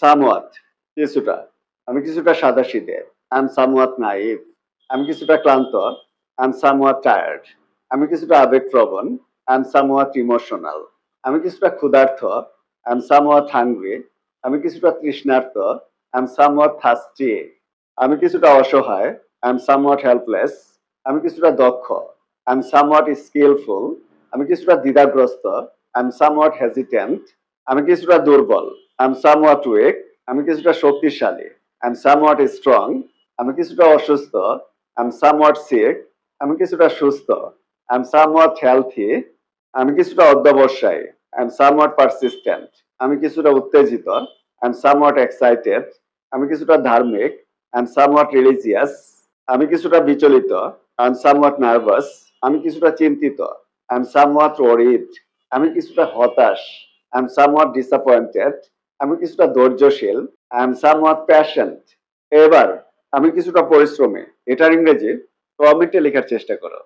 Somewhat কিছুটা, আমি কিছুটা সাদাসিধে। আই এম সামওয়াট নাইভ, আমি কিছুটা ক্লান্ত। আই এম সামওয়াট টায়ার্ড, আমি কিছুটা আবেগপ্রবণ। আই এম সামওয়াট ইমোশনাল, আমি কিছুটা ক্ষুধার্ত। আই এম সামওয়াট হাংরি, আমি কিছুটা তৃষ্ণার্ত। আই এম সামওয়াট থার্স্টি, আমি কিছুটা অসহায়। আই এম সামওয়াট হেল্পলেস, আমি কিছুটা দক্ষ। আই এম সামওয়াট স্কিলফুল, আমি কিছুটা দ্বিধাগ্রস্ত। আই এম সামওয়াট হেজিটেন্ট, আমি কিছুটা দুর্বল। আই এম সামওয়াট উইক, আমি কিছুটা শক্তিশালী। আই এম সামওয়াট স্ট্রং, আমি কিছুটা অসুস্থ। আই এম সামওয়াট সিক, আমি কিছুটা সুস্থ। আই এম সামওয়াট হেলথি, আমি কিছুটা অধ্যবসায়ী। আই এম সামওয়াট পারসিস্টেন্ট, আমি কিছুটা উত্তেজিত। আই এম সামওয়াট এক্সাইটেড, আমি কিছুটা ধার্মিক। আই এম সামওয়াট রিলিজিয়াস, আমি কিছুটা বিচলিত। আই এম সামওয়াট নার্ভাস, আমি কিছুটা চিন্তিত। আই এম সামওয়াট ওয়ারিড, আমি কিছুটা হতাশ। আই এম সামওয়াট ডিসঅ্যাপয়েন্টেড, আমি কিছুটা ধৈর্যশীল। I am somewhat patient. এবার আমি কিছুটা পরিশ্রমী, এটার ইংরেজি কমেন্টে লেখার চেষ্টা করো।